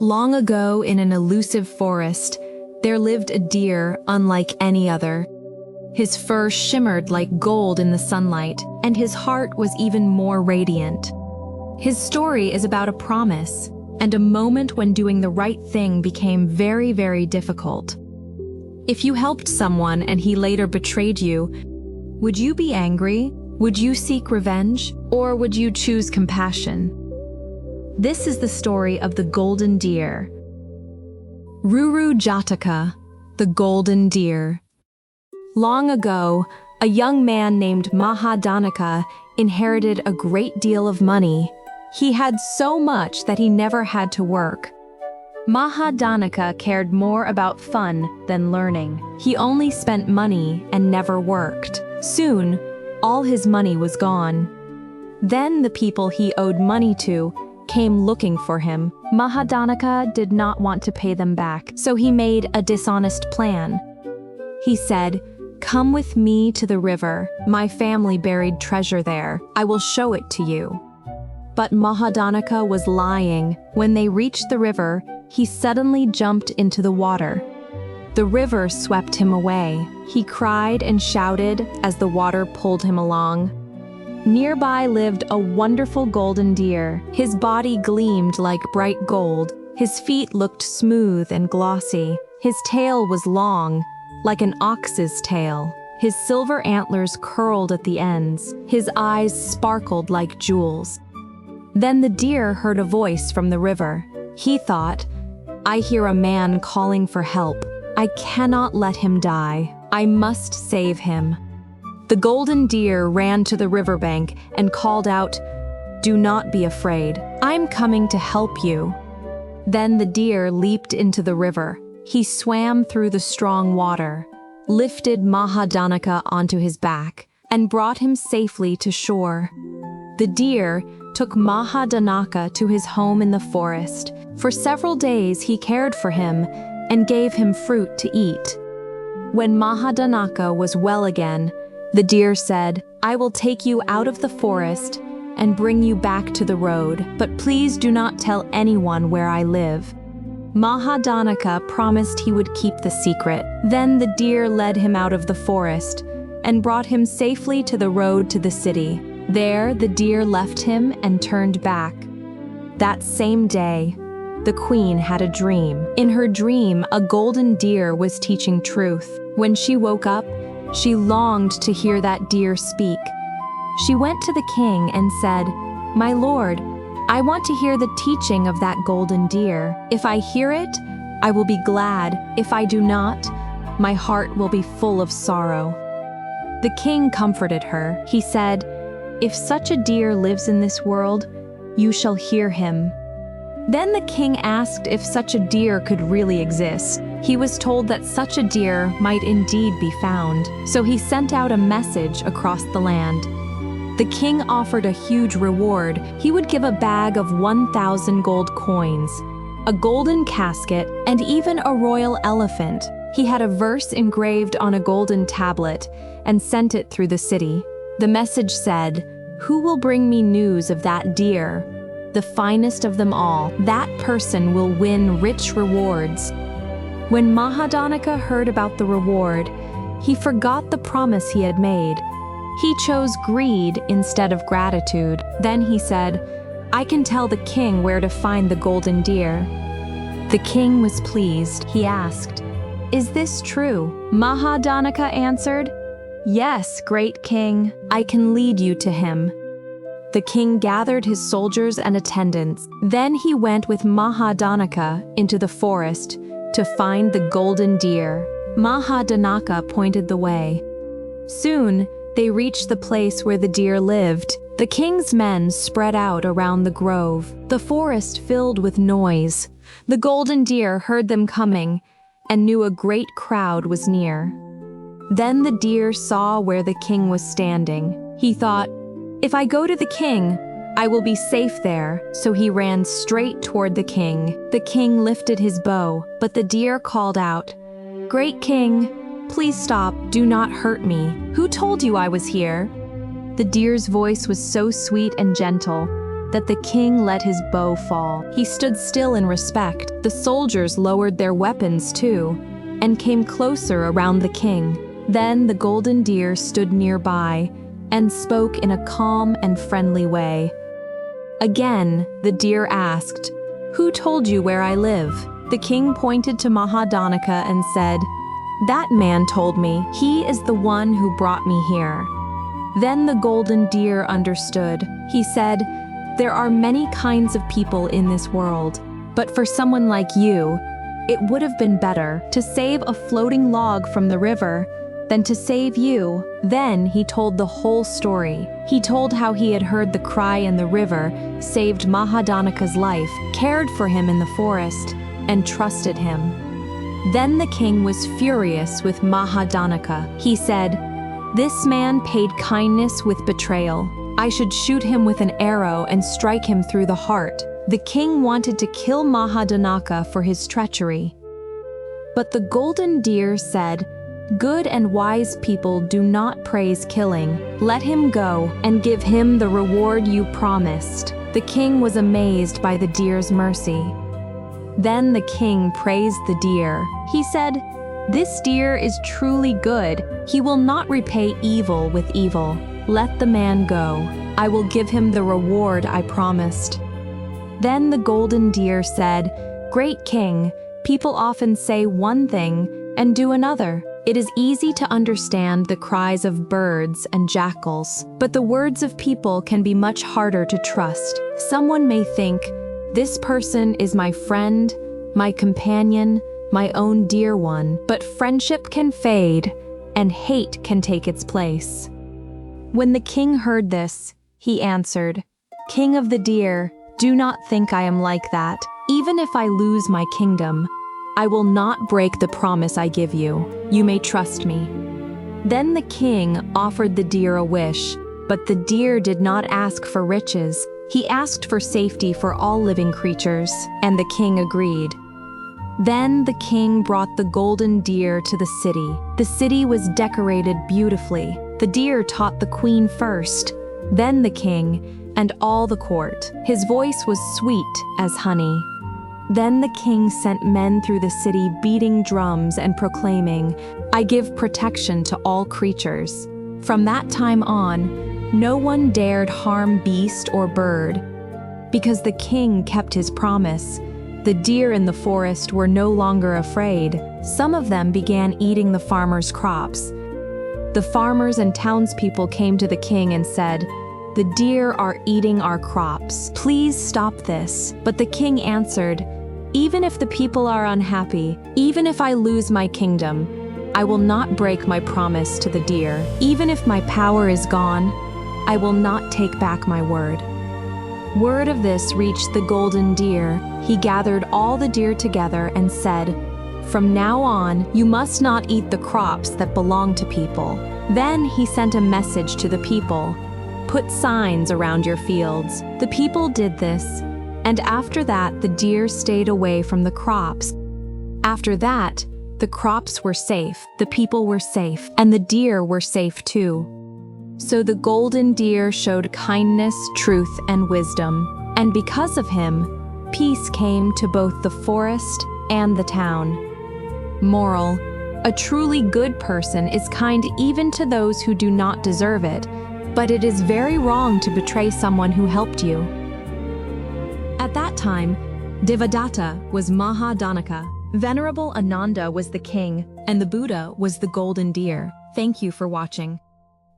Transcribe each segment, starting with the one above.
Long ago, in an elusive forest, there lived a deer unlike any other. His fur shimmered like gold in the sunlight, and his heart was even more radiant. His story is about a promise, and a moment when doing the right thing became very, very difficult. If you helped someone and he later betrayed you, would you be angry? Would you seek revenge? Or would you choose compassion? This is the story of the golden deer. Ruru Jātaka, the golden deer. Long ago, a young man named Mahadhanaka inherited a great deal of money. He had so much that he never had to work. Mahadhanaka cared more about fun than learning. He only spent money and never worked. Soon, all his money was gone. Then the people he owed money to came looking for him. Mahadhanaka did not want to pay them back, so he made a dishonest plan. He said, "Come with me to the river. My family buried treasure there. I will show it to you." But Mahadhanaka was lying. When they reached the river, he suddenly jumped into the water. The river swept him away. He cried and shouted as the water pulled him along. Nearby lived a wonderful golden deer. His body gleamed like bright gold. His feet looked smooth and glossy. His tail was long, like an ox's tail. His silver antlers curled at the ends. His eyes sparkled like jewels. Then the deer heard a voice from the river. He thought, "I hear a man calling for help. I cannot let him die. I must save him." The golden deer ran to the riverbank and called out, "Do not be afraid. I'm coming to help you." Then the deer leaped into the river. He swam through the strong water, lifted Mahadhanaka onto his back, and brought him safely to shore. The deer took Mahadhanaka to his home in the forest. For several days he cared for him and gave him fruit to eat. When Mahadhanaka was well again, the deer said, "I will take you out of the forest and bring you back to the road, but please do not tell anyone where I live." Mahadhanaka promised he would keep the secret. Then the deer led him out of the forest and brought him safely to the road to the city. There, the deer left him and turned back. That same day, the queen had a dream. In her dream, a golden deer was teaching truth. When she woke up, she longed to hear that deer speak. She went to the king and said, "My lord, I want to hear the teaching of that golden deer. If I hear it, I will be glad. If I do not, my heart will be full of sorrow." The king comforted her. He said, "If such a deer lives in this world, you shall hear him." Then the king asked if such a deer could really exist. He was told that such a deer might indeed be found, so he sent out a message across the land. The king offered a huge reward. He would give a bag of 1,000 gold coins, a golden casket, and even a royal elephant. He had a verse engraved on a golden tablet and sent it through the city. The message said, "Who will bring me news of that deer? The finest of them all. That person will win rich rewards." When Mahadhanaka heard about the reward, he forgot the promise he had made. He chose greed instead of gratitude. Then he said, "I can tell the king where to find the golden deer." The king was pleased. He asked, "Is this true?" Mahadhanaka answered, "Yes, great king. I can lead you to him." The king gathered his soldiers and attendants. Then he went with Mahadhanaka into the forest to find the golden deer. Mahadhanaka pointed the way. Soon, they reached the place where the deer lived. The king's men spread out around the grove. The forest filled with noise. The golden deer heard them coming and knew a great crowd was near. Then the deer saw where the king was standing. He thought, "If I go to the king, I will be safe there." So he ran straight toward the king. The king lifted his bow, but the deer called out, "Great king, please stop. Do not hurt me. Who told you I was here?" The deer's voice was so sweet and gentle that the king let his bow fall. He stood still in respect. The soldiers lowered their weapons too, and came closer around the king. Then the golden deer stood nearby and spoke in a calm and friendly way. Again, the deer asked, "Who told you where I live?" The king pointed to Mahadhanaka and said, "That man told me. He is the one who brought me here." Then the golden deer understood. He said, "There are many kinds of people in this world, but for someone like you, it would have been better to save a floating log from the river than to save you." Then he told the whole story. He told how he had heard the cry in the river, saved Mahadhanaka's life, cared for him in the forest, and trusted him. Then the king was furious with Mahadhanaka. He said, "This man paid kindness with betrayal. I should shoot him with an arrow and strike him through the heart." The king wanted to kill Mahadhanaka for his treachery. But the golden deer said, "Good and wise people do not praise killing. Let him go and give him the reward you promised." The king was amazed by the deer's mercy. Then the king praised the deer. He said, "This deer is truly good. He will not repay evil with evil. Let the man go. I will give him the reward I promised." Then the golden deer said, "Great king, people often say one thing and do another. It is easy to understand the cries of birds and jackals, but the words of people can be much harder to trust. Someone may think, 'This person is my friend, my companion, my own dear one,' but friendship can fade and hate can take its place." When the king heard this, he answered, "King of the deer, do not think I am like that. Even if I lose my kingdom, I will not break the promise I give you. You may trust me." Then the king offered the deer a wish, but the deer did not ask for riches. He asked for safety for all living creatures, and the king agreed. Then the king brought the golden deer to the city. The city was decorated beautifully. The deer taught the queen first, then the king, and all the court. His voice was sweet as honey. Then the king sent men through the city beating drums and proclaiming, "I give protection to all creatures." From that time on, no one dared harm beast or bird. Because the king kept his promise, the deer in the forest were no longer afraid. Some of them began eating the farmers' crops. The farmers and townspeople came to the king and said, "The deer are eating our crops. Please stop this." But the king answered, "Even if the people are unhappy, even if I lose my kingdom, I will not break my promise to the deer. Even if my power is gone, I will not take back my word." Word of this reached the golden deer. He gathered all the deer together and said, "From now on, you must not eat the crops that belong to people." Then he sent a message to the people, "Put signs around your fields." The people did this, and after that the deer stayed away from the crops. After that, the crops were safe, the people were safe, and the deer were safe too. So the golden deer showed kindness, truth, and wisdom, and because of him, peace came to both the forest and the town. Moral: a truly good person is kind even to those who do not deserve it, but it is very wrong to betray someone who helped you. At that time, Devadatta was Mahadhanaka, Venerable Ananda was the king, and the Buddha was the golden deer. Thank you for watching.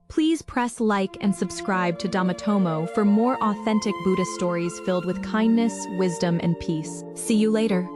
Please press like and subscribe to Dhammatomo for more authentic Buddha stories filled with kindness, wisdom, and peace. See you later.